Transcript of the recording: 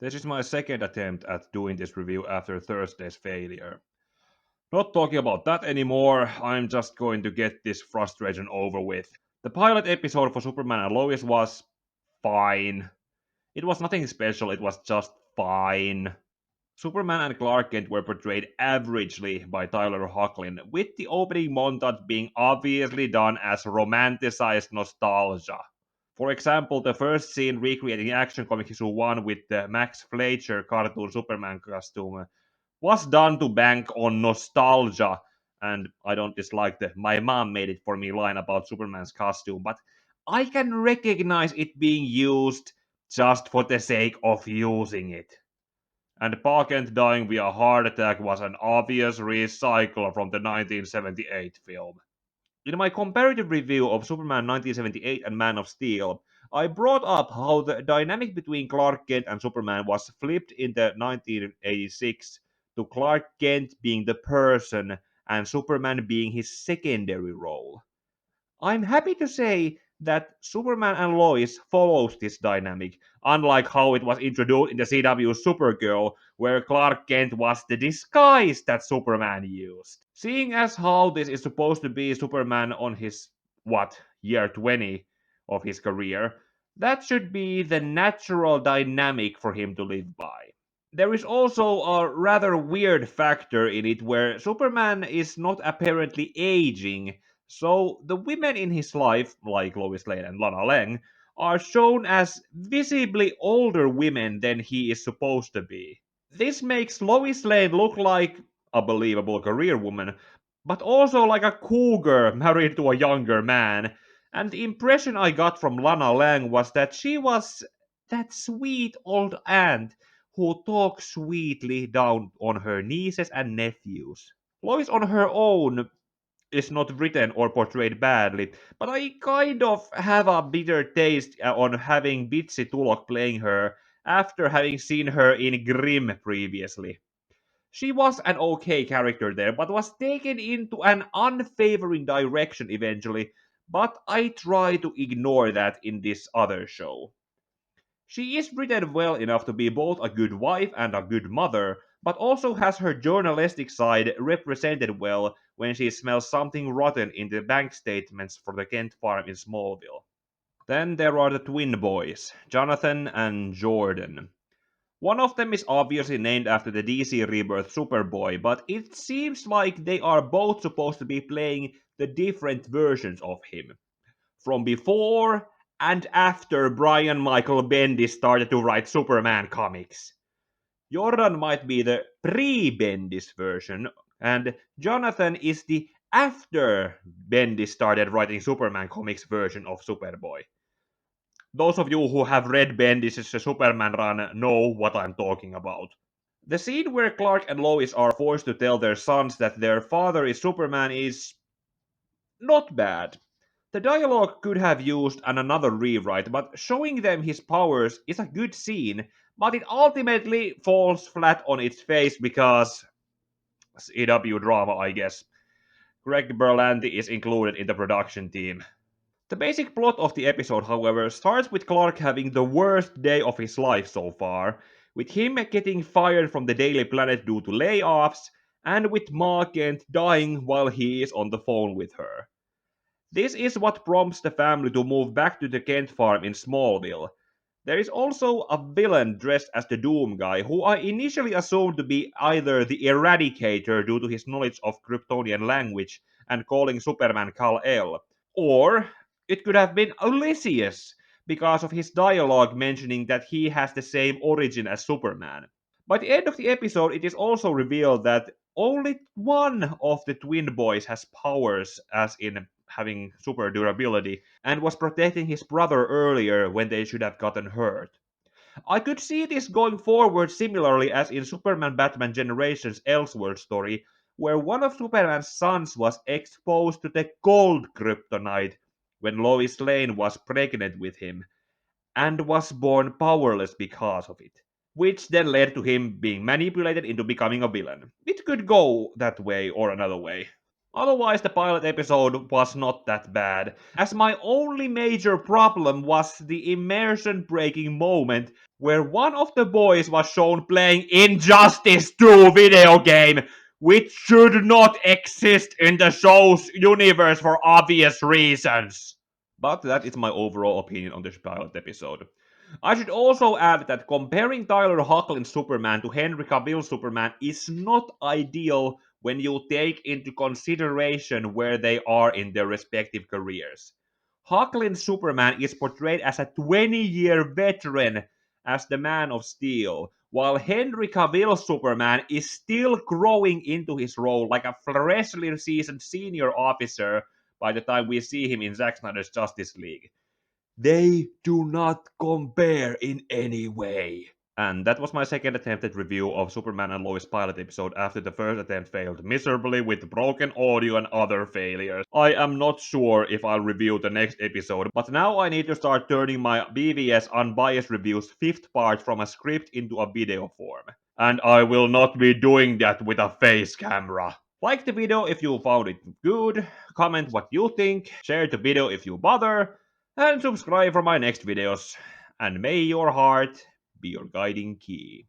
This is my second attempt at doing this review after Thursday's failure. Not talking about that anymore, I'm just going to get this frustration over with. The pilot episode for Superman and Lois was fine. It was nothing special, it was just fine. Superman and Clark Kent were portrayed averagely by Tyler Hoechlin, with the opening montage being obviously done as romanticized nostalgia. For example, the first scene recreating Action Comics issue 1 with the Max Fleischer cartoon Superman costume was done to bank on nostalgia, and I don't dislike the "my mom made it for me" line about Superman's costume, but I can recognize it being used just for the sake of using it. And Parkent dying via heart attack was an obvious recycle from the 1978 film. In my comparative review of Superman 1978 and Man of Steel, I brought up how the dynamic between Clark Kent and Superman was flipped in the 1986 to Clark Kent being the person and Superman being his secondary role. I'm happy to say that Superman and Lois follows this dynamic, unlike how it was introduced in the CW Supergirl, where Clark Kent was the disguise that Superman used. Seeing as how this is supposed to be Superman on his, year 20 of his career, that should be the natural dynamic for him to live by. There is also a rather weird factor in it where Superman is not apparently aging, so the women in his life, like Lois Lane and Lana Lang, are shown as visibly older women than he is supposed to be. This makes Lois Lane look like a believable career woman, but also like a cougar married to a younger man. And the impression I got from Lana Lang was that she was that sweet old aunt who talks sweetly down on her nieces and nephews. Lois on her own is not written or portrayed badly, but I kind of have a bitter taste on having Bitsy Tulok playing her after having seen her in Grimm previously. She was an okay character there, but was taken into an unfavoring direction eventually, but I try to ignore that in this other show. She is written well enough to be both a good wife and a good mother, but also has her journalistic side represented well when she smells something rotten in the bank statements for the Kent farm in Smallville. Then there are the twin boys, Jonathan and Jordan. One of them is obviously named after the DC Rebirth Superboy, but it seems like they are both supposed to be playing the different versions of him. From before and after Brian Michael Bendis started to write Superman comics. Jordan might be the pre-Bendis version, and Jonathan is the after Bendis started writing Superman comics version of Superboy. Those of you who have read Bendis' Superman run know what I'm talking about. The scene where Clark and Lois are forced to tell their sons that their father is Superman is not bad. The dialogue could have used another rewrite, but showing them his powers is a good scene, but it ultimately falls flat on its face because CW drama, I guess. Greg Berlanti is included in the production team. The basic plot of the episode, however, starts with Clark having the worst day of his life so far, with him getting fired from the Daily Planet due to layoffs, and with Ma Kent dying while he is on the phone with her. This is what prompts the family to move back to the Kent farm in Smallville. There is also a villain dressed as the Doom Guy, who I initially assumed to be either the Eradicator due to his knowledge of Kryptonian language and calling Superman Kal-El, or it could have been Ulysses because of his dialogue mentioning that he has the same origin as Superman. By the end of the episode, it is also revealed that only one of the twin boys has powers, as in having super durability, and was protecting his brother earlier when they should have gotten hurt. I could see this going forward similarly as in Superman Batman Generations Elseworld story, where one of Superman's sons was exposed to the cold kryptonite when Lois Lane was pregnant with him, and was born powerless because of it, which then led to him being manipulated into becoming a villain. It could go that way or another way. Otherwise, the pilot episode was not that bad, as my only major problem was the immersion breaking moment where one of the boys was shown playing Injustice 2 video game, which should not exist in the show's universe for obvious reasons. But that is my overall opinion on this pilot episode. I should also add that comparing Tyler Hoechlin's Superman to Henry Cavill's Superman is not ideal when you take into consideration where they are in their respective careers. Hoechlin's Superman is portrayed as a 20-year veteran as the Man of Steel, while Henry Cavill's Superman is still growing into his role like a freshly seasoned senior officer by the time we see him in Zack Snyder's Justice League. They do not compare in any way. And that was my second attempted review of Superman and Lois pilot episode after the first attempt failed miserably with broken audio and other failures. I am not sure if I'll review the next episode, but now I need to start turning my BVS Unbiased Reviews fifth part from a script into a video form. And I will not be doing that with a face camera. Like the video if you found it good, comment what you think, share the video if you bother, and subscribe for my next videos. And may your heart be your guiding key.